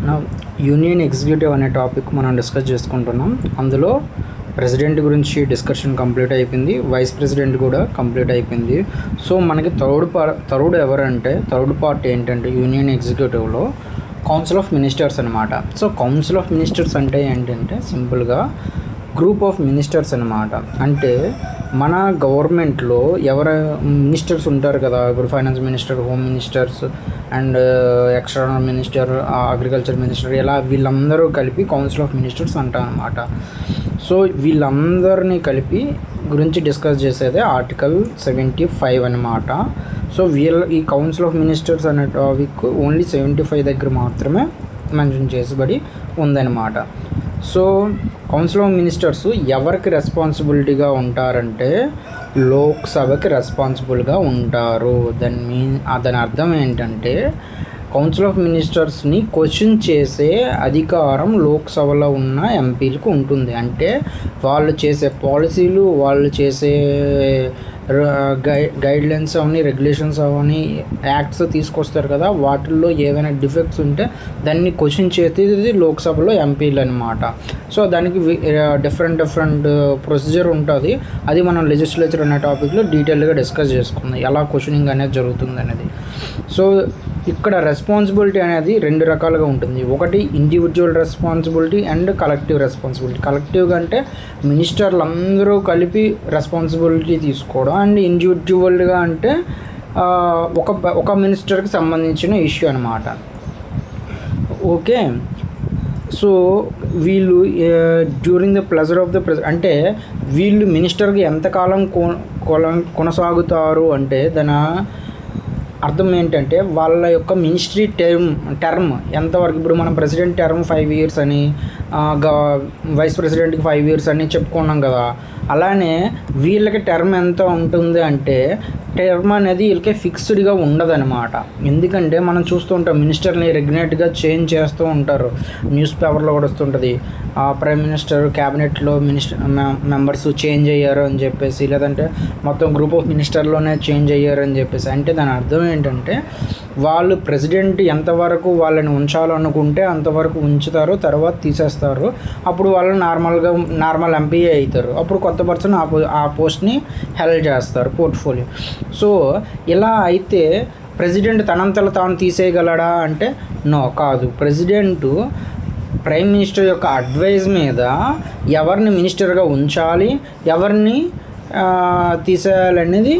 నా union executive అనే topic మనం డిస్కస్ చేసుకుంటున్నాం. అందులో ప్రెసిడెంట్ గురించి డిస్కషన్ కంప్లీట్ అయిపోయింది, వైస్ ప్రెసిడెంట్ కూడా కంప్లీట్ అయిపోయింది. సో మనకి థర్డ్ పార్ట్ ఏంటంటే యూనియన్ ఎగ్జిక్యూటివ్లో కౌన్సిల్ ఆఫ్ మినిస్టర్స్ అనమాట. సో కౌన్సిల్ ఆఫ్ మినిస్టర్స్ అంటే ఏంటంటే సింపుల్గా గ్రూప్ ఆఫ్ మినిస్టర్స్ అనమాట. అంటే మన గవర్నమెంట్లో ఎవరు మినిస్టర్స్ ఉంటారు కదా, ఇప్పుడు finance minister, home ministers and external minister, agriculture minister, ఇలా వీళ్ళందరూ కలిపి కౌన్సిల్ ఆఫ్ మినిస్టర్స్ అంటాం అనమాట. సో వీళ్ళందరినీ కలిపి గురించి డిస్కస్ చేసేదే ఆర్టికల్ 75 అనమాట. సో ఈ కౌన్సిల్ ఆఫ్ మినిస్టర్స్ అనే టాపిక్ ఓన్లీ 75 దగ్గర మాత్రమే మెన్షన్ చేసబడి ఉందన్నమాట. సో కౌన్సిల్ ఆఫ్ మినిస్టర్స్ ఎవరికి రెస్పాన్సిబిలిటీగా ఉంటారంటే లోక్సభకి రెస్పాన్సిబుల్గా ఉంటారు. దాని అర్థం ఏంటంటే కౌన్సిల్ ఆఫ్ మినిస్టర్స్ని క్వశ్చన్ చేసే అధికారం లోక్సభలో ఉన్న ఎంపీలకు ఉంటుంది. అంటే వాళ్ళు చేసే పాలసీలు, వాళ్ళు చేసే గైడ్లైన్స్ అవన్నీ, రెగ్యులేషన్స్ అవన్నీ, యాక్ట్స్ తీసుకొస్తారు కదా, వాటిల్లో ఏవైనా డిఫెక్ట్స్ ఉంటే దాన్ని క్వశ్చన్ చేసేది లోక్సభలో ఎంపీలు అనమాట. సో దానికి డిఫరెంట్ ప్రొసీజర్ ఉంటుంది. అది మనం లెజిస్లేచర్ అనే టాపిక్లో డీటెయిల్గా డిస్కస్ చేసుకుందాం, ఎలా క్వశ్చనింగ్ అనేది జరుగుతుంది అనేది. సో ఇక్కడ రెస్పాన్సిబిలిటీ అనేది రెండు రకాలుగా ఉంటుంది. ఒకటి individual responsibility and collective responsibility. కలెక్టివ్గా అంటే మినిస్టర్లు అందరూ కలిపి రెస్పాన్సిబిలిటీ తీసుకోవడం, అండ్ ఇండివిజువల్గా అంటే ఒక మినిస్టర్కి సంబంధించిన ఇష్యూ అనమాట. ఓకే, సో వీళ్ళు during the pleasure of the అంటే వీళ్ళు మినిస్టర్కి ఎంతకాలం కొనసాగుతారు అంటే దాని అర్థం ఏంటంటే వాళ్ళ యొక్క మినిస్ట్రీ టర్మ్ ఎంతవరకు. ఇప్పుడు మనం ప్రెసిడెంట్ టర్మ్ 5 years అని, వైస్ ప్రెసిడెంట్కి 5 years అని చెప్పుకున్నాం కదా, అలానే వీళ్ళకి టర్మ్ ఎంత ఉంటుంది అంటే టర్మ్ అనేది వీళ్ళకి ఫిక్స్డ్గా ఉండదన్నమాట. ఎందుకంటే మనం చూస్తూ ఉంటాం మినిస్టర్ని రెగ్యులేట్గా చేంజ్ చేస్తూ ఉంటారు. న్యూస్ పేపర్లో కూడా వస్తుంటుంది ప్రైమ్ మినిస్టర్ క్యాబినెట్లో మెంబర్స్ చేంజ్ అయ్యారు అని చెప్పేసి, లేదంటే మొత్తం గ్రూప్ ఆఫ్ మినిస్టర్లోనే చేంజ్ అయ్యారు అని చెప్పేసి. అంటే దాని అర్థం ఏంటంటే వాళ్ళు ప్రెసిడెంట్ ఎంతవరకు వాళ్ళని ఉంచాలనుకుంటే అంతవరకు ఉంచుతారు, తర్వాత తీసేస్తారు. అప్పుడు వాళ్ళు నార్మల్ ఎంపీ అవుతారు. అప్పుడు కొత్త పర్సన్ ఆ పోస్ట్ని హెల్డ్ చేస్తారు, పోర్ట్ఫోలియో. సో ఇలా అయితే ప్రెసిడెంట్ తనంతలో తాను తీసేయగలడా అంటే నో, కాదు. ప్రెసిడెంటు ప్రైమ్ మినిస్టర్ యొక్క అడ్వైజ్ మీద ఎవరిని మినిస్టర్గా ఉంచాలి, ఎవరిని తీసేయాలనేది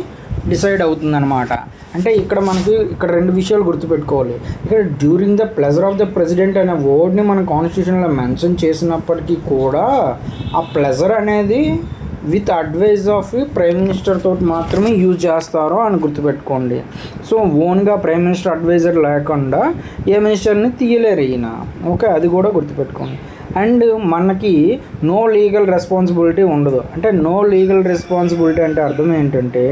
డిసైడ్ అవుతుందన్నమాట. అంటే ఇక్కడ రెండు విషయాలు గుర్తుపెట్టుకోవాలి. ఇక్కడ during the pleasure of the president అనే వర్డ్ని మన కాన్స్టిట్యూషన్లో మెన్షన్ చేసినప్పటికీ కూడా ఆ ప్లెజర్ అనేది with advice of prime minister తోటి మాత్రమే యూజ్ చేస్తారో అని గుర్తుపెట్టుకోండి. సో ఓన్గా ప్రైమ్ మినిస్టర్ అడ్వైజర్ లేకుండా ఏ మినిస్టర్ని తీయలేరు ఈయన. ఓకే, అది కూడా గుర్తుపెట్టుకోండి. అండ్ మనకి నో లీగల్ రెస్పాన్సిబిలిటీ ఉండదు. అంటే నో లీగల్ రెస్పాన్సిబిలిటీ అంటే అర్థం ఏంటంటే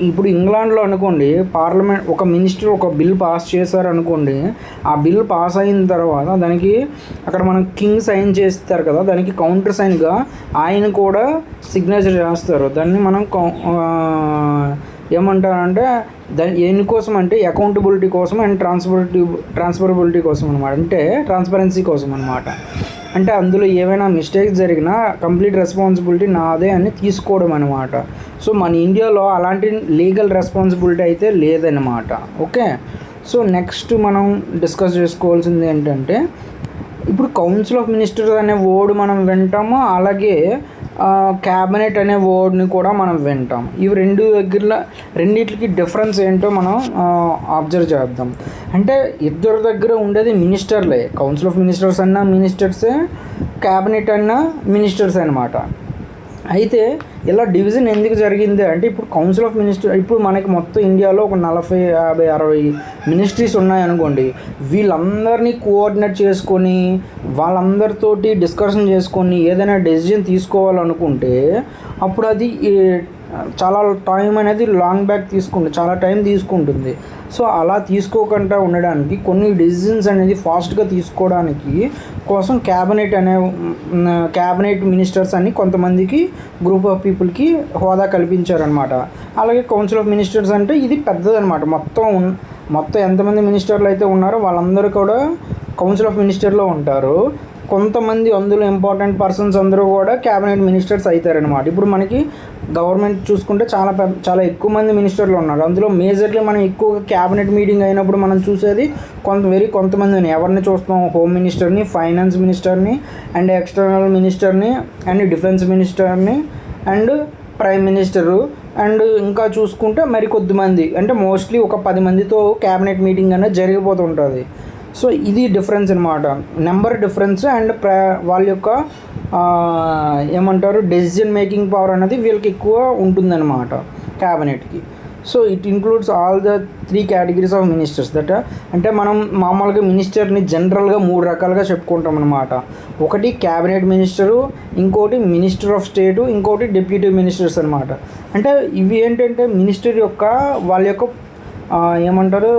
ఇప్పుడు ఇంగ్లాండ్లో అనుకోండి, పార్లమెంట్ ఒక మినిస్టర్ ఒక బిల్ పాస్ చేశారనుకోండి, ఆ బిల్ పాస్ అయిన తర్వాత దానికి అక్కడ మనం కింగ్ సైన్ చేస్తారు కదా, దానికి కౌంటర్ సైన్గా ఆయన కూడా సిగ్నేచర్ చేస్తారు. దాన్ని మనం ఏమంటారంటే దేనికోసం అంటే అకౌంటబిలిటీ కోసం అండ్ ట్రాన్స్ఫరబిలిటీ కోసం అనమాట. అంటే ట్రాన్స్పరెన్సీ కోసం అనమాట. అంటే అందులో ఏమైనా మిస్టేక్స్ జరిగినా కంప్లీట్ రెస్పాన్సిబిలిటీ నాదే అని తీసుకోవడం అనమాట. సో మన ఇండియాలో అలాంటి లీగల్ రెస్పాన్సిబిలిటీ అయితే లేదన్నమాట. ఓకే, సో నెక్స్ట్ మనం డిస్కస్ చేసుకోవాల్సింది ఏంటంటే ఇప్పుడు కౌన్సిల్ ఆఫ్ మినిస్టర్స్ అనే వర్డ్ మనం వింటాము, అలాగే క్యాబినెట్ అనే వర్డ్ని కూడా మనం వింటాం. ఇవి రెండిటికి డిఫరెన్స్ ఏంటో మనం అబ్జర్వ్ చేద్దాం. అంటే ఇద్దరి దగ్గర ఉండేది మినిస్టర్లే. కౌన్సిల్ ఆఫ్ మినిస్టర్స్ అన్నా మినిస్టర్సే, క్యాబినెట్ అన్నా మినిస్టర్స్ అనమాట. అయితే ఇలా డివిజన్ ఎందుకు జరిగింది అంటే ఇప్పుడు కౌన్సిల్ ఆఫ్ మినిస్టర్, ఇప్పుడు మనకి మొత్తం ఇండియాలో ఒక 40, 50, 60 మినిస్ట్రీస్ ఉన్నాయనుకోండి. వీళ్ళందరినీ కోఆర్డినేట్ చేసుకొని వాళ్ళందరితోటి డిస్కషన్ చేసుకొని ఏదైనా డెసిజన్ తీసుకోవాలనుకుంటే అప్పుడు అది చాలా టైం అనేది చాలా టైం తీసుకుంటుంది. సో అలా తీసుకోకుండా ఉండడానికి కొన్ని డెసిజన్స్ అనేది ఫాస్ట్గా తీసుకోవడానికి కోసం క్యాబినెట్ మినిస్టర్స్ అని కొంతమందికి గ్రూప్ ఆఫ్ పీపుల్కి హోదా కల్పించారనమాట. అలాగే కౌన్సిల్ ఆఫ్ మినిస్టర్స్ అంటే ఇది పెద్దదనమాట. మొత్తం ఎంతమంది మినిస్టర్లు అయితే ఉన్నారో వాళ్ళందరూ కూడా కౌన్సిల్ ఆఫ్ మినిస్టర్లో ఉంటారు. కొంతమంది అందులో ఇంపార్టెంట్ పర్సన్స్ అందరూ కూడా క్యాబినెట్ మినిస్టర్స్ అవుతారనమాట. ఇప్పుడు మనకి గవర్నమెంట్ చూసుకుంటే చాలా ఎక్కువ మంది మినిస్టర్లు ఉన్నారు. అందులో మేజర్లీ మనం ఎక్కువగా క్యాబినెట్ మీటింగ్ అయినప్పుడు మనం చూసేది కొంతమందిని ఎవరిని చూస్తాం, హోమ్ మినిస్టర్ని, ఫైనాన్స్ మినిస్టర్ని, అండ్ ఎక్స్టర్నల్ మినిస్టర్ని, అండ్ డిఫెన్స్ మినిస్టర్ని, అండ్ ప్రైమ్ మినిస్టరు, అండ్ ఇంకా చూసుకుంటే మరి కొద్దిమంది అంటే మోస్ట్లీ ఒక 10 మందితో క్యాబినెట్ మీటింగ్ అనేది జరిగిపోతుంటుంది. సో ఇది డిఫరెన్స్ అనమాట, నెంబర్ డిఫరెన్స్ అండ్ వాళ్ళ యొక్క ఏమంటారు డెసిజన్ మేకింగ్ పవర్ అనేది వీళ్ళకి ఎక్కువ ఉంటుందన్నమాట క్యాబినెట్కి. So it includes all the 3 categories of ministers that అంటే మనం మామూలుగా మినిస్టర్ని జనరల్గా 3 రకాలుగా చెప్పుకుంటాం అనమాట. ఒకటి క్యాబినెట్ మినిస్టరు, ఇంకోటి మినిస్టర్ ఆఫ్ స్టేటు, ఇంకోటి డిప్యూటీ మినిస్టర్స్ అనమాట. అంటే ఇవి ఏంటంటే మినిస్టర్ యొక్క వాళ్ళ యొక్క ఏమంటారు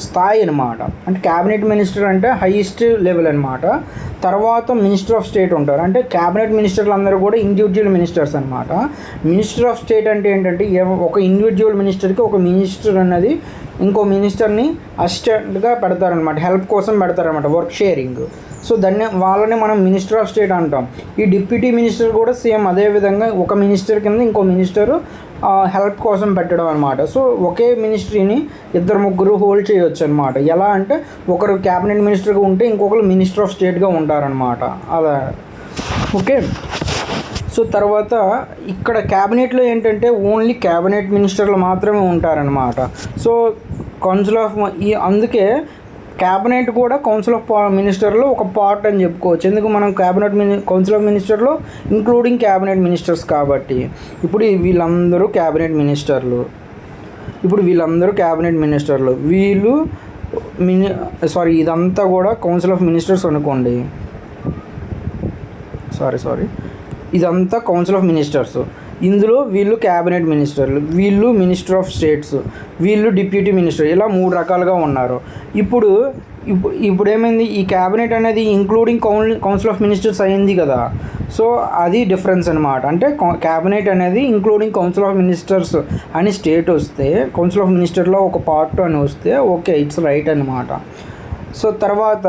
స్థాయి అనమాట. అంటే క్యాబినెట్ మినిస్టర్ అంటే హైయెస్ట్ లెవెల్ అనమాట. తర్వాత మినిస్టర్ ఆఫ్ స్టేట్ ఉంటారు. అంటే క్యాబినెట్ మినిస్టర్లు అందరూ కూడా ఇండివిజువల్ మినిస్టర్స్ అనమాట. మినిస్టర్ ఆఫ్ స్టేట్ అంటే ఏంటంటే ఒక ఇండివిజువల్ మినిస్టర్కి ఒక మినిస్టర్ అన్నది ఇంకో మినిస్టర్ని అసిస్టెంట్గా పెడతారనమాట, హెల్ప్ కోసం పెడతారనమాట, వర్క్ షేరింగ్. సో వాళ్ళని మనం మినిస్టర్ ఆఫ్ స్టేట్ అంటాం. ఈ డిప్యూటీ మినిస్టర్ కూడా సేమ్ అదే విధంగా ఒక మినిస్టర్ కింద ఇంకో మినిస్టరు హెల్ప్ కోసం పెట్టడం అనమాట. సో ఒకే మినిస్ట్రీని 2-3 హోల్డ్ చేయొచ్చు అనమాట. ఎలా అంటే ఒకరు క్యాబినెట్ మినిస్టర్గా ఉంటే ఇంకొకరు మినిస్టర్ ఆఫ్ స్టేట్గా ఉంటారనమాట. అలా ఓకే. సో తర్వాత ఇక్కడ క్యాబినెట్లో ఏంటంటే ఓన్లీ క్యాబినెట్ మినిస్టర్లు మాత్రమే ఉంటారనమాట. సో కౌన్సిల్ ఆఫ్ అందుకే క్యాబినెట్ కూడా కౌన్సిల్ ఆఫ్ మినిస్టర్లో ఒక పార్ట్ అని చెప్పుకోవచ్చు. ఎందుకు మనం కౌన్సిల్ ఆఫ్ మినిస్టర్లో ఇంక్లూడింగ్ క్యాబినెట్ మినిస్టర్స్ కాబట్టి. ఇప్పుడు వీళ్ళందరూ క్యాబినెట్ మినిస్టర్లు, ఇదంతా కూడా కౌన్సిల్ ఆఫ్ మినిస్టర్స్ అనుకోండి. ఇదంతా కౌన్సిల్ ఆఫ్ మినిస్టర్స్. ఇందులో వీళ్ళు క్యాబినెట్ మినిస్టర్లు, వీళ్ళు మినిస్టర్ ఆఫ్ స్టేట్స్, వీళ్ళు డిప్యూటీ మినిస్టర్, ఇలా 3 రకాలుగా ఉన్నారు. ఇప్పుడు ఏమైంది, ఈ క్యాబినెట్ అనేది ఇంక్లూడింగ్ కౌన్సిల్ ఆఫ్ మినిస్టర్స్ అయింది కదా. సో అది డిఫరెన్స్ అనమాట. అంటే క్యాబినెట్ అనేది ఇంక్లూడింగ్ కౌన్సిల్ ఆఫ్ మినిస్టర్స్ అని స్టేట్ వస్తే, కౌన్సిల్ ఆఫ్ మినిస్టర్లో ఒక పార్ట్ అని వస్తే ఓకే, ఇట్స్ రైట్ అనమాట. సో తర్వాత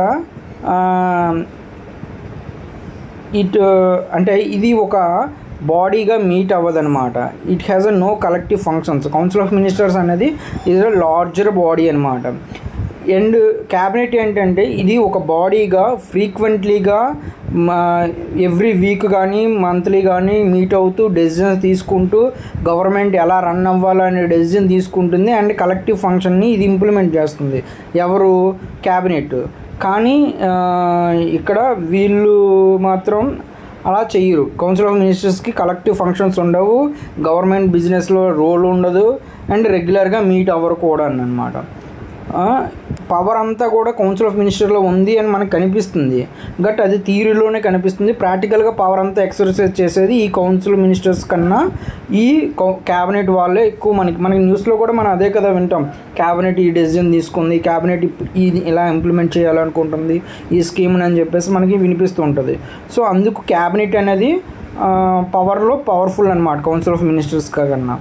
అంటే ఇది ఒక బాడీగా మీట్ అవ్వదనమాట. It has no collective functions. Council of ministers అనేది ఇది లార్జర్ బాడీ అనమాట. అండ్ క్యాబినెట్ ఏంటంటే ఇది ఒక బాడీగా ఫ్రీక్వెంట్లీగా ఎవ్రీ వీక్ కానీ మంత్లీ కానీ మీట్ అవుతూ డెసిజన్స్ తీసుకుంటూ గవర్నమెంట్ ఎలా రన్ అవ్వాలనే డెసిజన్ తీసుకుంటుంది. అండ్ కలెక్టివ్ ఫంక్షన్ని ఇది ఇంప్లిమెంట్ చేస్తుంది. ఎవరు? క్యాబినెట్. కానీ ఇక్కడ వీళ్ళు మాత్రం అలా చెయ్యరు. కౌన్సిల్ ఆఫ్ మినిస్టర్స్కి కలెక్టివ్ ఫంక్షన్స్ ఉండవు, గవర్నమెంట్ బిజినెస్లో రోల్ ఉండదు, అండ్ రెగ్యులర్గా మీట్ అవ్వరు కూడా అన్నమాట. పవర్ అంతా కూడా కౌన్సిల్ ఆఫ్ మినిస్టర్లో ఉంది అని మనకు కనిపిస్తుంది, బట్ అది థియరీలోనే కనిపిస్తుంది. ప్రాక్టికల్గా పవర్ అంతా ఎక్సర్సైజ్ చేసేది ఈ కౌన్సిల్ మినిస్టర్స్ కన్నా ఈ క్యాబినెట్ వాళ్ళే ఎక్కువ. మనకి న్యూస్లో కూడా మనం అదే కదా వింటాం, క్యాబినెట్ ఈ డెసిజన్ తీసుకుంది, క్యాబినెట్ ఇది ఇలా ఇంప్లిమెంట్ చేయాలనుకుంటుంది ఈ స్కీమ్ని అని చెప్పేసి మనకి వినిపిస్తూ ఉంటుంది. సో అందుకు క్యాబినెట్ అనేది పవర్ఫుల్ అనమాట కౌన్సిల్ ఆఫ్ మినిస్టర్స్ కన్నా.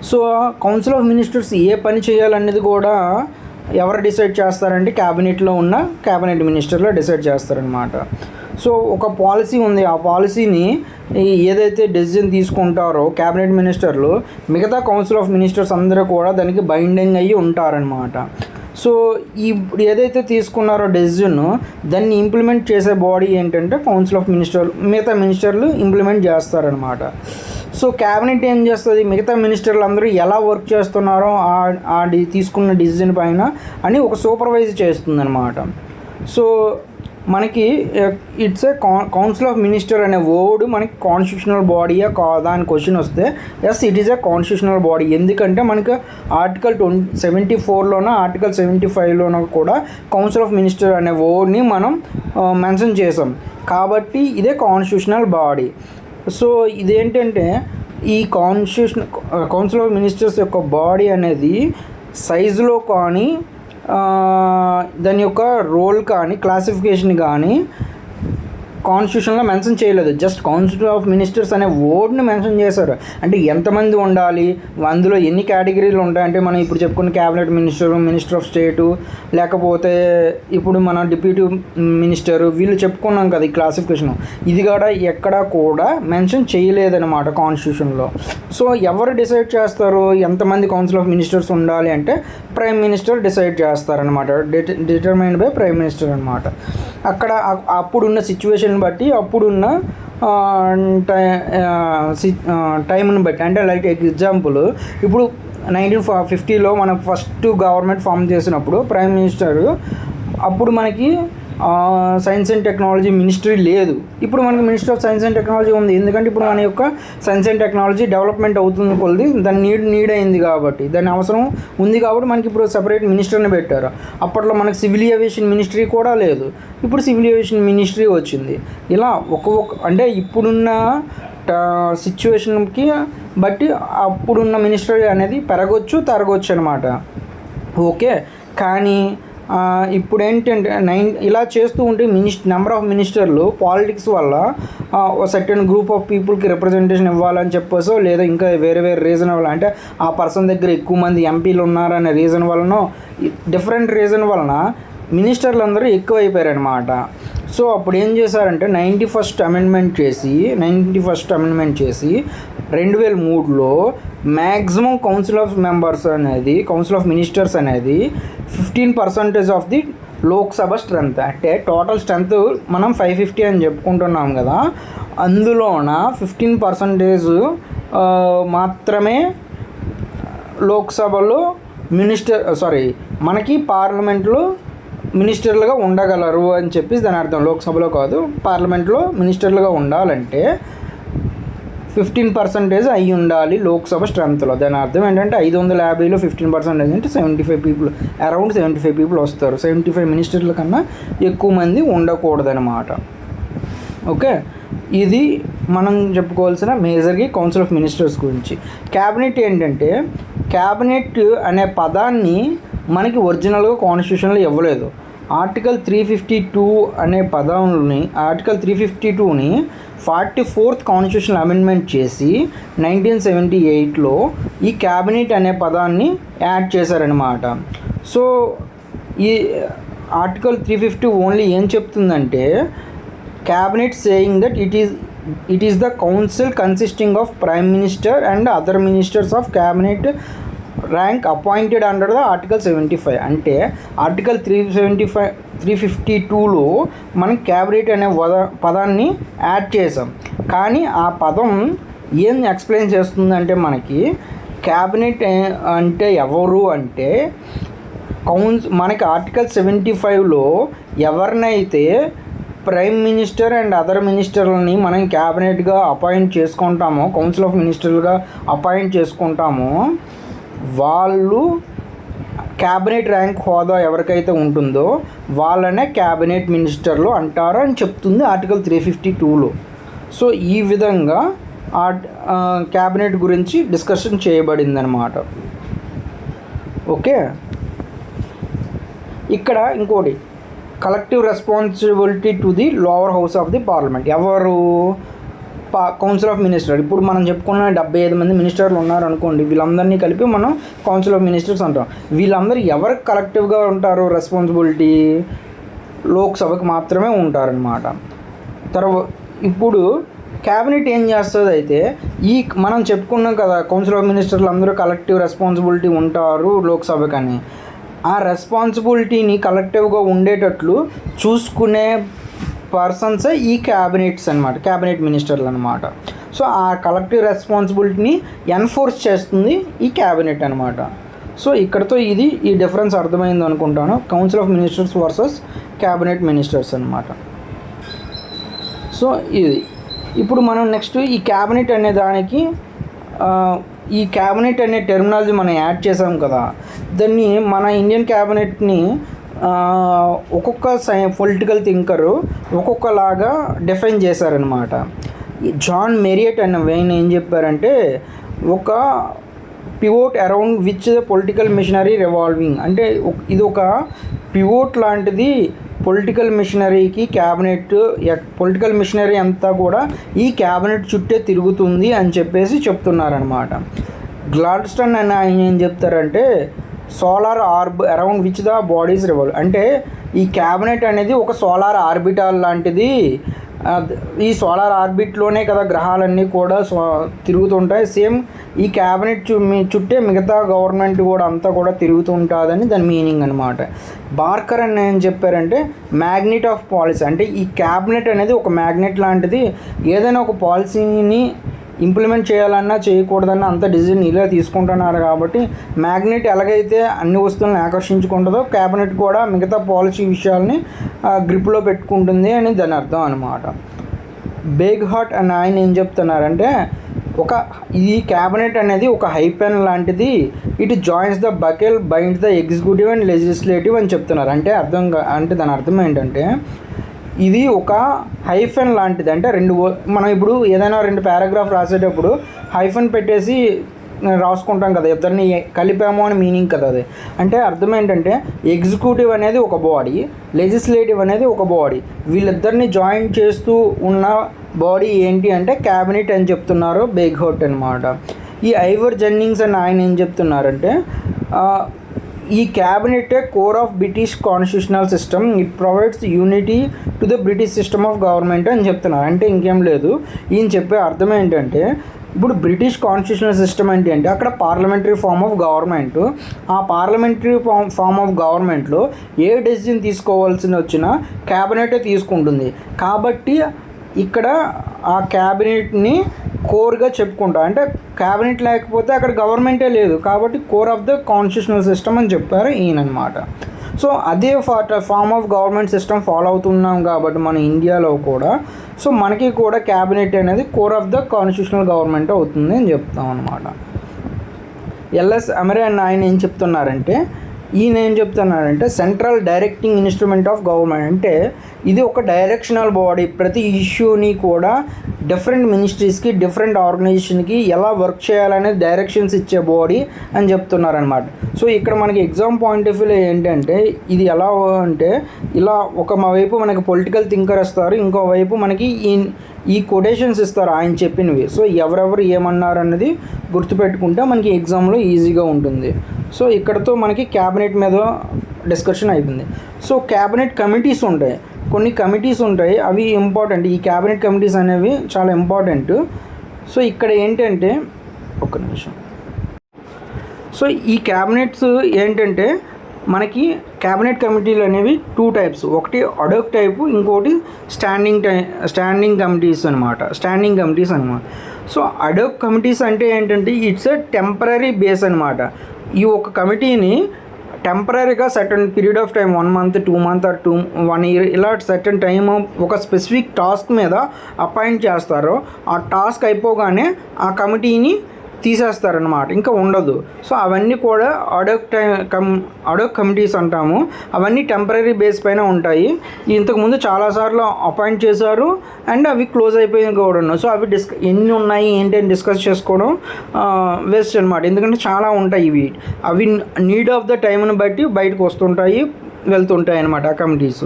సో కౌన్సిల్ ఆఫ్ మినిస్టర్స్ ఏ పని చేయాలనేది కూడా ఎవరు డిసైడ్ చేస్తారంటే క్యాబినెట్లో ఉన్న క్యాబినెట్ మినిస్టర్లో డిసైడ్ చేస్తారనమాట. సో ఒక పాలసీ ఉంది, ఆ పాలసీని ఏదైతే డెసిజన్ తీసుకుంటారో క్యాబినెట్ మినిస్టర్లు, మిగతా కౌన్సిల్ ఆఫ్ మినిస్టర్స్ అందరూ కూడా దానికి బైండింగ్ అయ్యి ఉంటారనమాట. సో ఇప్పుడు ఏదైతే తీసుకున్నారో డెసిజన్, దాన్ని ఇంప్లిమెంట్ చేసే బాడీ ఏంటంటే కౌన్సిల్ ఆఫ్ మినిస్టర్లు. మిగతా మినిస్టర్లు ఇంప్లిమెంట్ చేస్తారనమాట. సో క్యాబినెట్ ఏం చేస్తుంది, మిగతా మినిస్టర్లు అందరూ ఎలా వర్క్ చేస్తున్నారో తీసుకున్న డిసిజన్ పైన అని ఒక సూపర్వైజ్ చేస్తుంది అనమాట. సో మనకి it's a council of minister అనే వర్డ్ మనకి కాన్స్టిట్యూషనల్ బాడీయా కాదా అని క్వశ్చన్ వస్తే yes, it is a constitutional body. ఎందుకంటే మనకి ఆర్టికల్ 74లోనో ఆర్టికల్ 75లోనో కూడా కౌన్సిల్ ఆఫ్ మినిస్టర్ అనే వర్డ్ని మనం మెన్షన్ చేసాం కాబట్టి ఇదే కాన్స్టిట్యూషనల్ బాడీ. సో ఇదేంటంటే ఈ కౌన్సిల్ ఆఫ్ మినిస్టర్స్ యొక్క బాడీ అనేది సైజులో కానీ దాని యొక్క రోల్ కానీ క్లాసిఫికేషన్ కానీ కాన్స్టిట్యూషన్లో మెన్షన్ చేయలేదు, జస్ట్ కౌన్సిల్ ఆఫ్ మినిస్టర్స్ అనే వర్డ్ని మెన్షన్ చేశారు. అంటే ఎంతమంది ఉండాలి, అందులో ఎన్ని కేటగిరీలు ఉంటాయి, అంటే మనం ఇప్పుడు చెప్పుకున్న క్యాబినెట్ మినిస్టర్, మినిస్టర్ ఆఫ్ స్టేటు, లేకపోతే ఇప్పుడు మన డిప్యూటీ మినిస్టర్, వీళ్ళు చెప్పుకున్నాం కదా ఈ క్లాసిఫికేషన్. ఇది కూడా ఎక్కడా కూడా మెన్షన్ చేయలేదన్నమాట కాన్స్టిట్యూషన్లో. సో ఎవరు డిసైడ్ చేస్తారు ఎంతమంది కౌన్సిల్ ఆఫ్ మినిస్టర్స్ ఉండాలి అంటే ప్రైమ్ మినిస్టర్ డిసైడ్ చేస్తారనమాట, డిటర్మైన్డ్ బై ప్రైమ్ మినిస్టర్ అనమాట. అక్కడ అప్పుడున్న సిచ్యువేషన్ బట్టి, అప్పుడున్న టైంని బట్టి, అంటే లైక్ ఎగ్జాంపుల్ ఇప్పుడు 1950లో మన ఫస్ట్ గవర్నమెంట్ ఫామ్ చేసినప్పుడు ప్రైమ్ మినిస్టర్, అప్పుడు మనకి సైన్స్ అండ్ టెక్నాలజీ మినిస్ట్రీ లేదు. ఇప్పుడు మనకి minister of science and technology ఉంది. ఎందుకంటే ఇప్పుడు మన యొక్క సైన్స్ అండ్ టెక్నాలజీ డెవలప్మెంట్ అవుతుంది కొద్ది, దాని నీడ్ అయింది కాబట్టి, దాని అవసరం ఉంది కాబట్టి మనకి ఇప్పుడు సపరేట్ మినిస్టర్ని పెట్టారు. అప్పట్లో మనకి సివిల్ ఏవియేషన్ మినిస్ట్రీ కూడా లేదు, ఇప్పుడు సివిల్ ఏవియేషన్ మినిస్ట్రీ వచ్చింది. ఇలా అంటే ఇప్పుడున్న సిచ్యువేషన్కి బట్టి అప్పుడున్న మినిస్ట్రీ అనేది పెరగొచ్చు తరగొచ్చు అనమాట. ఓకే, కానీ ఇప్పుడు ఏంటంటే ఇలా చేస్తూ ఉంటే నెంబర్ ఆఫ్ మినిస్టర్లు పాలిటిక్స్ వల్ల సర్టెన్ గ్రూప్ ఆఫ్ పీపుల్కి రిప్రజెంటేషన్ ఇవ్వాలని చెప్పేసో, లేదా ఇంకా వేరే రీజన్ వల్ల, అంటే ఆ పర్సన్ దగ్గర ఎక్కువ మంది ఎంపీలు ఉన్నారనే రీజన్ వలన, డిఫరెంట్ రీజన్ వలన మినిస్టర్లు అందరూ ఎక్కువైపోయారనమాట. సో అప్పుడు ఏం చేశారంటే 91st అమెండ్మెంట్ చేసి 2003లో మ్యాక్సిమం కౌన్సిల్ ఆఫ్ మెంబర్స్ అనేది, కౌన్సిల్ ఆఫ్ మినిస్టర్స్ అనేది 15% ఆఫ్ ది లోక్సభ స్ట్రెంత్. అంటే టోటల్ స్ట్రెంత్ మనం 550 అని చెప్పుకుంటున్నాం కదా, అందులోన 15% మాత్రమే లోక్సభలో మనకి పార్లమెంట్లో మినిస్టర్లుగా ఉండగలరు అని చెప్పి దాని అర్థం. లోక్సభలో కాదు, పార్లమెంట్లో మినిస్టర్లుగా ఉండాలంటే 15% అయి ఉండాలి లోక్సభ స్ట్రెంత్లో. దాని అర్థం ఏంటంటే 550లో 15% అంటే 75 పీపుల్, అరౌండ్ 75 పీపుల్ వస్తారు. 75 మినిస్టర్ల కన్నా ఎక్కువ మంది ఉండకూడదనమాట. ఓకే, ఇది మనం చెప్పుకోవాల్సిన మేజర్గా కౌన్సిల్ ఆఫ్ మినిస్టర్స్ గురించి. క్యాబినెట్ ఏంటంటే, క్యాబినెట్ అనే పదాన్ని మనకి ఒరిజినల్గా కాన్స్టిట్యూషన్లో ఇవ్వలేదు. ఆర్టికల్ 352 అనే పదంని, ఆర్టికల్ 352ని 44th కాన్స్టిట్యూషనల్ అమెండ్మెంట్ చేసి 1978లో ఈ క్యాబినెట్ అనే పదాన్ని యాడ్ చేశారనమాట. సో ఈ ఆర్టికల్ 350 ఓన్లీ ఏం చెప్తుందంటే, cabinet saying that it is the council consisting of prime minister and other ministers of cabinet rank appointed under the article 75. అంటే ఆర్టికల్ 352లో మనం క్యాబినెట్ అనే పదాన్ని యాడ్ చేసాం. కానీ ఆ పదం ఏం ఎక్స్ప్లెయిన్ చేస్తుందంటే, మనకి క్యాబినెట్ అంటే ఎవరు అంటే, మనకి ఆర్టికల్ 75లో ఎవరినైతే ప్రైమ్ మినిస్టర్ అండ్ అదర్ మినిస్టర్లని మనం క్యాబినెట్గా అపాయింట్ చేసుకుంటామో, కౌన్సిల్ ఆఫ్ మినిస్టర్లుగా అపాయింట్ చేసుకుంటామో, వాళ్ళు క్యాబినెట్ ర్యాంక్ హోదా ఎవరికైతే ఉంటుందో వాళ్ళనే క్యాబినెట్ మినిస్టర్లు అంటారు అని చెప్తుంది ఆర్టికల్ 352లో. సో ఈ విధంగా క్యాబినెట్ గురించి డిస్కషన్ చేయబడింది అన్నమాట. ఓకే, ఇక్కడ ఇంకోటి, collective responsibility to the lower house of the parliament. ఎవరు? Council of minister. ఇప్పుడు మనం చెప్పుకున్న 75 మంది మినిస్టర్లు ఉన్నారనుకోండి, వీళ్ళందరినీ కలిపి మనం కౌన్సిల్ ఆఫ్ మినిస్టర్స్ అంటాం. వీళ్ళందరూ ఎవరికి కలెక్టివ్గా ఉంటారు రెస్పాన్సిబిలిటీ? లోక్సభకు మాత్రమే ఉంటారనమాట. ఇప్పుడు క్యాబినెట్ ఏం చేస్తుంది అయితే, మనం చెప్పుకున్నాం కదా కౌన్సిల్ ఆఫ్ మినిస్టర్లు అందరూ కలెక్టివ్ రెస్పాన్సిబిలిటీ ఉంటారు లోక్సభకని. ఆ రెస్పాన్సిబిలిటీని కలెక్టివ్గా ఉండేటట్లు చూసుకునే పర్సన్సే ఈ క్యాబినెట్స్ అనమాట, క్యాబినెట్ మినిస్టర్లు అనమాట. సో ఆ కలెక్టివ్ రెస్పాన్సిబిలిటీని ఎన్ఫోర్స్ చేస్తుంది ఈ క్యాబినెట్ అనమాట. సో ఇక్కడతో ఈ డిఫరెన్స్ అర్థమైంది అనుకుంటాను, council of ministers versus cabinet ministers అనమాట. సో ఇప్పుడు మనం నెక్స్ట్ ఈ క్యాబినెట్ అనే దానికి, ఈ క్యాబినెట్ అనే టెర్మినాలజీ మనం యాడ్ చేసాం కదా, దాన్ని మన ఇండియన్ క్యాబినెట్ని ఒక్కొక్క పొలిటికల్ థింకరు ఒక్కొక్కలాగా డిఫైన్ చేశారనమాట. జాన్ మెరియట్ అనే ఆయన ఏం చెప్పారంటే, ఒక pivot around which the political machinery revolving. అంటే ఇది ఒక పివోట్ లాంటిది పొలిటికల్ మిషనరీకి పొలిటికల్ మిషనరీ అంతా కూడా ఈ క్యాబినెట్ చుట్టే తిరుగుతుంది అని చెప్పేసి చెప్తున్నారనమాట. గ్లాడ్స్టోన్ అని ఆయన ఏం చెప్తారంటే solar around which the bodies revolve, అంటే ఈ క్యాబినెట్ అనేది ఒక సోలార్ ఆర్బిటాల్ లాంటిది. ఈ సోలార్ ఆర్బిట్లోనే కదా గ్రహాలన్నీ కూడా తిరుగుతుంటాయి. సేమ్ ఈ క్యాబినెట్ చుట్టే మిగతా గవర్నమెంట్ కూడా అంతా కూడా తిరుగుతుంటుందని దాని మీనింగ్ అనమాట. బార్కర్ అని ఏం చెప్పారంటే మ్యాగ్నెట్ ఆఫ్ పాలసీ, అంటే ఈ క్యాబినెట్ అనేది ఒక మ్యాగ్నెట్ లాంటిది. ఏదైనా ఒక పాలసీని ఇంప్లిమెంట్ చేయాలన్నా చేయకూడదన్నా అంత డిసిజన్ ఇలా తీసుకుంటున్నారు. కాబట్టి మ్యాగ్నెట్ ఎలాగైతే అన్ని వస్తువులను ఆకర్షించుకుంటుందో క్యాబినెట్ కూడా మిగతా పాలసీ విషయాల్ని గ్రిప్లో పెట్టుకుంటుంది అని దాని అర్థం అనమాట. బేగ్హాట్ అని ఆయన ఏం చెప్తున్నారంటే ఈ క్యాబినెట్ అనేది ఒక హైపెన్ లాంటిది. It joins the buckle binds the executive and legislative అని చెప్తున్నారు. అంటే దాని అర్థం ఏంటంటే ఇది ఒక హైఫెన్ లాంటిది. అంటే మనం ఇప్పుడు ఏదైనా 2 పారాగ్రాఫ్ రాసేటప్పుడు హైఫెన్ పెట్టేసి రాసుకుంటాం కదా, ఇద్దరిని కలిపాము అని మీనింగ్ కదా అది. అంటే అర్థం ఏంటంటే ఎగ్జిక్యూటివ్ అనేది ఒక బాడీ, లెజిస్లేటివ్ అనేది ఒక బాడీ, వీళ్ళిద్దరిని జాయిన్ చేస్తూ ఉన్న బాడీ ఏంటి అంటే క్యాబినెట్ అని చెప్తున్నారు బేగ్హాట్ అనమాట. ఈ ఐవర్ జెన్నింగ్స్ అని ఆయన ఏం చెప్తున్నారంటే ఈ cabinet core of British constitutional system, it provides unity to the British system of government అని చెప్తున్నారు. అంటే ఇంకేం లేదు, ఈయన చెప్పే అర్థం ఏంటంటే ఇప్పుడు బ్రిటిష్ కాన్స్టిట్యూషనల్ సిస్టమ్ అంటే అక్కడ పార్లమెంటరీ ఫామ్ ఆఫ్ గవర్నమెంట్, ఆ పార్లమెంటరీ ఫామ్ ఆఫ్ గవర్నమెంట్లో ఏ డెసిజన్ తీసుకోవాల్సి వచ్చినా క్యాబినెటే తీసుకుంటుంది. కాబట్టి ఇక్కడ ఆ క్యాబినెట్ని కోర్గా చెప్పుకుంటా, అంటే క్యాబినెట్ లేకపోతే అక్కడ గవర్నమెంటే లేదు, కాబట్టి core of the constitutional system అని చెప్పారు ఈయన అనమాట. సో అదే form of government system follow అవుతున్నాం కాబట్టి మన ఇండియాలో కూడా సో మనకి కూడా క్యాబినెట్ అనేది core of the constitutional government అవుతుంది అని చెప్తాం అనమాట. ఎల్ఎస్ అమరే అన్న ఆయన ఏం చెప్తున్నారంటే ఈయన ఏం చెప్తున్నారంటే central directing instrument of government, అంటే ఇది ఒక డైరెక్షనల్ బాడీ. ప్రతి ఇష్యూని కూడా డిఫరెంట్ మినిస్ట్రీస్కి డిఫరెంట్ ఆర్గనైజేషన్కి ఎలా వర్క్ చేయాలనేది డైరెక్షన్స్ ఇచ్చే బాడీ అని చెప్తున్నారనమాట. సో ఇక్కడ మనకి ఎగ్జామ్ పాయింట్ ఆఫ్ వ్యూలో ఏంటంటే ఇది ఎలా అంటే ఇలా మా వైపు మనకి పొలిటికల్ థింకర్ ఇస్తారు, ఇంకోవైపు మనకి ఈ కొటేషన్స్ ఇస్తారు ఆయన చెప్పినవి. సో ఎవరెవరు ఏమన్నారు అన్నది గుర్తుపెట్టుకుంటే మనకి ఎగ్జామ్లో ఈజీగా ఉంటుంది. సో ఇక్కడతో మనకి క్యాబినెట్ మీద డిస్కషన్ అయిపోయింది. సో క్యాబినెట్ కమిటీస్ ఉంటాయి, కొన్ని కమిటీస్ ఉంటాయి, అవి ఇంపార్టెంట్. ఈ క్యాబినెట్ కమిటీస్ అనేవి చాలా ఇంపార్టెంట్. సో ఇక్కడ ఏంటంటే ఒక్క నిమిషం. సో ఈ క్యాబినెట్స్ ఏంటంటే మనకి క్యాబినెట్ కమిటీలు అనేవి 2 టైప్స్, ఒకటి అడాక్ టైపు, ఇంకోటి స్టాండింగ్ కమిటీస్ అనమాట. సో అడాక్ కమిటీస్ అంటే ఏంటంటే ఇట్స్ ఎ టెంపరీ బేస్ అనమాట. ఈ ఒక కమిటీని టెంపరీగా certain period of time 1 month 2 months or 1 year ఇలా సర్టన్ టైమ్ ఒక స్పెసిఫిక్ టాస్క్ మీద అపాయింట్ చేస్తారో ఆ టాస్క్ అయిపోగానే ఆ కమిటీని తీసేస్తారనమాట, ఇంకా ఉండదు. సో అవన్నీ కూడా అడాక్ కమిటీస్ అంటాము. అవన్నీ టెంపరీ బేస్ పైన ఉంటాయి. ఇంతకుముందు చాలాసార్లు అపాయింట్ చేశారు అండ్ అవి క్లోజ్ అయిపోయి కూడా ఉన్నాయి. సో అవి ఎన్ని ఉన్నాయి ఏంటి అని డిస్కస్ చేసుకోవడం వేస్ట్ అనమాట, ఎందుకంటే చాలా ఉంటాయి ఇవి. అవి నీడ్ ఆఫ్ ద టైంని బట్టి బయటకు వస్తుంటాయి, వెళ్తుంటాయి అనమాట ఆ కమిటీస్.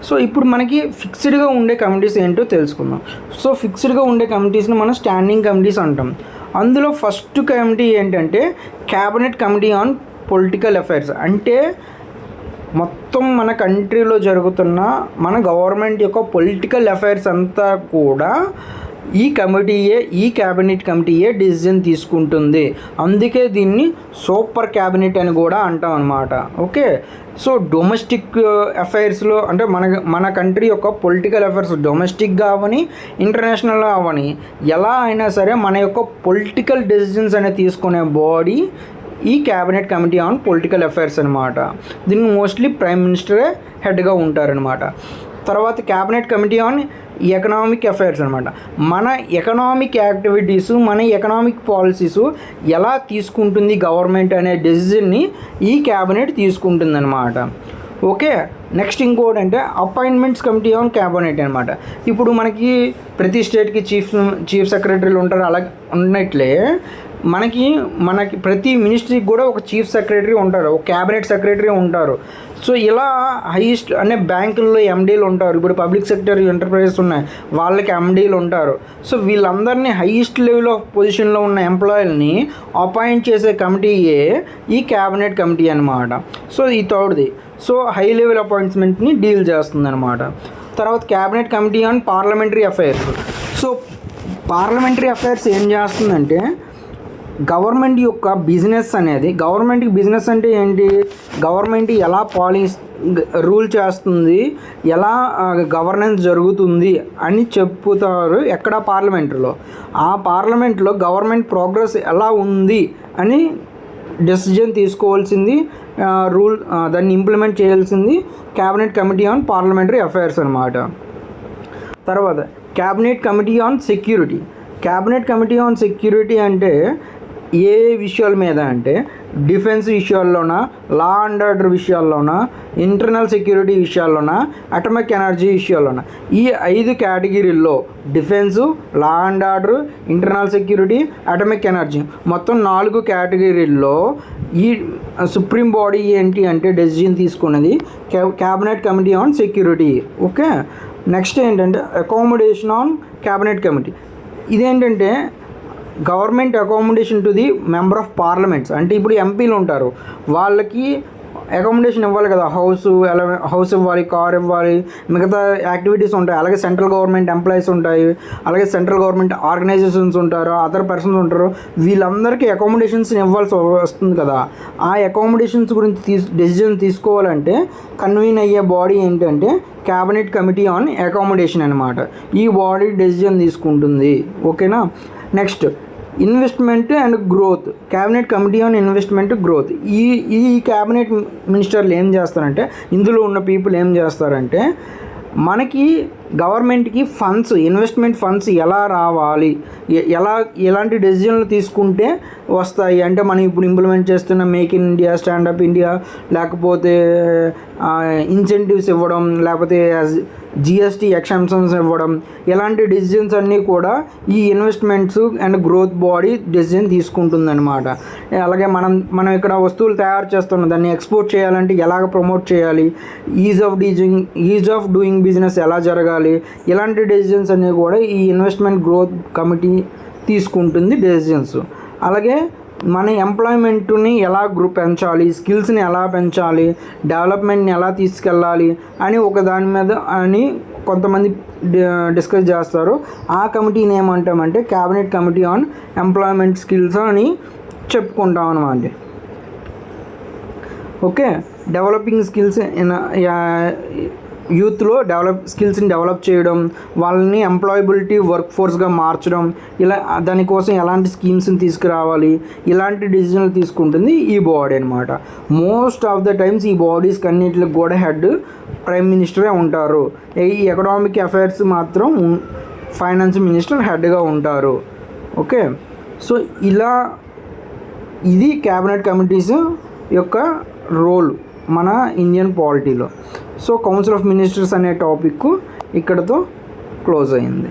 సో ఇప్పుడు మనకి ఫిక్స్డ్గా ఉండే కమిటీస్ ఏంటో తెలుసుకుందాం. సో ఫిక్స్డ్గా ఉండే కమిటీస్ని మనం స్టాండింగ్ కమిటీస్ అంటాం. అందులో ఫస్ట్ కమిటీ ఏంటంటే cabinet committee on political affairs, అంటే మొత్తం మన కంట్రీలో జరుగుతున్న మన గవర్నమెంట్ యొక్క పొలిటికల్ అఫైర్స్ అంతా కూడా ఈ క్యాబినెట్ కమిటీయే డిసిజన్ తీసుకుంటుంది. అందుకే దీన్ని సూపర్ క్యాబినెట్ అని కూడా అంటాం అన్నమాట. ఓకే, సో డొమెస్టిక్ అఫైర్స్లో అంటే మన కంట్రీ యొక్క పొలిటికల్ అఫైర్స్ డొమెస్టిక్గా అవని ఇంటర్నేషనల్గా అవని ఎలా అయినా సరే మన యొక్క పొలిటికల్ డెసిజన్స్ అనేది తీసుకునే బాడీ ఈ cabinet committee on political affairs అనమాట. దీనికి మోస్ట్లీ ప్రైమ్ మినిస్టరే హెడ్గా ఉంటారనమాట. తర్వాత cabinet committee on economic affairs అనమాట. మన ఎకనామిక్ యాక్టివిటీసు, మన ఎకనామిక్ పాలసీసు ఎలా తీసుకుంటుంది గవర్నమెంట్ అనే డెసిజన్ని ఈ క్యాబినెట్ తీసుకుంటుంది అనమాట. ఓకే, నెక్స్ట్ ఇంకోటి అంటే అపాయింట్మెంట్స్ కమిటీ ఆన్ క్యాబినెట్ అనమాట. ఇప్పుడు మనకి ప్రతి స్టేట్కి చీఫ్ సెక్రటరీలు ఉంటారు, అలా ఉన్నట్లే మనకి ప్రతి మినిస్ట్రీకి కూడా ఒక చీఫ్ సెక్రటరీ ఉంటారు, ఒక క్యాబినెట్ సెక్రటరీ ఉంటారు. సో ఇలా హైయెస్ట్ అనే బ్యాంకుల్లో ఎండీలు ఉంటారు. ఇప్పుడు పబ్లిక్ సెక్టర్ ఎంటర్ప్రైజెస్ ఉన్నాయి, వాళ్ళకి ఎండీలు ఉంటారు. సో వీళ్ళందరినీ హైయెస్ట్ లెవెల్ ఆఫ్ పొజిషన్లో ఉన్న ఎంప్లాయీలని అపాయింట్ చేసే కమిటీయే ఈ క్యాబినెట్ కమిటీ అనమాట. సో ఈ థర్డ్ది సో హై లెవెల్ అపాయింట్మెంట్ని డీల్ చేస్తుంది అనమాట. తర్వాత cabinet committee on parliamentary affairs. So parliamentary affairs ఏం చేస్తుందంటే గవర్నమెంట్ యొక్క బిజినెస్ అనేది, గవర్నమెంట్కి బిజినెస్ అంటే ఏంటి, గవర్నమెంట్ ఎలా రూల్ చేస్తుంది, ఎలా గవర్నెన్స్ జరుగుతుంది అని చెప్పుతారు ఎక్కడ, పార్లమెంటులో. ఆ పార్లమెంట్లో గవర్నమెంట్ ప్రోగ్రెస్ ఎలా ఉంది అని డెసిజన్ తీసుకోవాల్సింది, దాన్ని ఇంప్లిమెంట్ చేయాల్సింది cabinet committee on parliamentary affairs అనమాట. తర్వాత cabinet committee on security. Cabinet committee on security అంటే ఏ విషయాల మీద అంటే డిఫెన్స్ విషయాల్లోనా, లా అండ్ ఆర్డర్ విషయాల్లోనా, ఇంటర్నల్ సెక్యూరిటీ విషయాల్లోనా, అటమిక్ ఎనర్జీ విషయాల్లోనా, ఈ 5 కేటగిరీల్లో defence, law and order, internal security, atomic energy మొత్తం 4 కేటగిరీల్లో ఈ సుప్రీం బాడీ ఏంటి అంటే డెసిజన్ తీసుకున్నది cabinet committee on security. Okay, next ఏంటంటే అకామిడేషన్ ఆన్ క్యాబినెట్ కమిటీ. ఇదేంటంటే government accommodation to the member of parliaments. అంటే ఇప్పుడు ఎంపీలు ఉంటారు, వాళ్ళకి అకామిడేషన్ ఇవ్వాలి కదా, హౌస్ ఇవ్వాలి, కార్ ఇవ్వాలి, మిగతా యాక్టివిటీస్ ఉంటాయి. అలాగే సెంట్రల్ గవర్నమెంట్ ఎంప్లాయీస్ ఉంటాయి, అలాగే సెంట్రల్ గవర్నమెంట్ ఆర్గనైజేషన్స్ ఉంటారు, అదర్ పర్సన్స్ ఉంటారు. వీళ్ళందరికీ అకామిడేషన్స్ ఇవ్వాల్సి వస్తుంది కదా. ఆ అకామిడేషన్స్ గురించి డెసిజన్ తీసుకోవాలంటే కన్వీన్ అయ్యే బాడీ ఏంటంటే క్యాబినెట్ కమిటీ ఆన్ అకామిడేషన్ అనమాట. ఈ బాడీ డెసిజన్ తీసుకుంటుంది. ఓకేనా. Next investment and growth. Cabinet committee on investment growth. ఈ క్యాబినెట్ మినిస్టర్లు ఏం చేస్తారంటే, ఇందులో ఉన్న పీపుల్ ఏం చేస్తారంటే మనకి గవర్నమెంట్కి ఫండ్స్, ఇన్వెస్ట్మెంట్ ఫండ్స్ ఎలా రావాలి, ఎలాంటి డెసిజన్లు తీసుకుంటే వస్తాయి అంటే, మనం ఇప్పుడు ఇంప్లిమెంట్ చేస్తున్న make in India, stand up India, లేకపోతే ఇన్సెంటివ్స్ ఇవ్వడం, లేకపోతే జిఎస్టీ ఎక్షంప్షన్స్ ఇవ్వడం, ఇలాంటి డెసిజన్స్ అన్నీ కూడా ఈ investments and growth body decision తీసుకుంటుందన్నమాట. అలాగే మనం ఇక్కడ వస్తువులు తయారు చేస్తున్నాం, దాన్ని ఎక్స్పోర్ట్ చేయాలంటే ఎలాగ ప్రమోట్ చేయాలి, ఈజ్ ఆఫ్ డూయింగ్ బిజినెస్ ఎలా జరగాలి, ఇలాంటి డెసిజన్స్ అన్నీ కూడా ఈ ఇన్వెస్ట్మెంట్ గ్రోత్ కమిటీ తీసుకుంటుంది డెసిజన్స్. అలాగే మన ఎంప్లాయ్మెంట్ని ఎలా పెంచాలి, స్కిల్స్ని ఎలా పెంచాలి, డెవలప్మెంట్ని ఎలా తీసుకెళ్ళాలి అని ఒక దాని మీద అని కొంతమంది డిస్కస్ చేస్తారు. ఆ కమిటీని ఏమంటామంటే cabinet committee on employment skills అని చెప్పుకుంటాం అన్నమాట. ఓకే, డెవలపింగ్ స్కిల్స్ యూత్లో స్కిల్స్ని డెవలప్ చేయడం, వాళ్ళని ఎంప్లాయబిలిటీ వర్క్ ఫోర్స్గా మార్చడం, ఇలా దానికోసం ఎలాంటి స్కీమ్స్ని తీసుకురావాలి, ఇలాంటి డిసిజన్లు తీసుకుంటుంది ఈ బాడీ అనమాట. మోస్ట్ ఆఫ్ ద టైమ్స్ ఈ బాడీస్కి అన్నింటికి కూడా హెడ్ ప్రైమ్ మినిస్టరే ఉంటారు. ఈ ఎకనామిక్ అఫైర్స్ మాత్రం ఫైనాన్స్ మినిస్టర్ హెడ్గా ఉంటారు. ఓకే, సో ఇది క్యాబినెట్ కమిటీస్ యొక్క రోల్ మన ఇండియన్ పాలిటీలో. సో కౌన్సిల్ ఆఫ్ మినిస్టర్స్ అనే టాపిక్ ఇక్కడతో క్లోజ్ అయింది.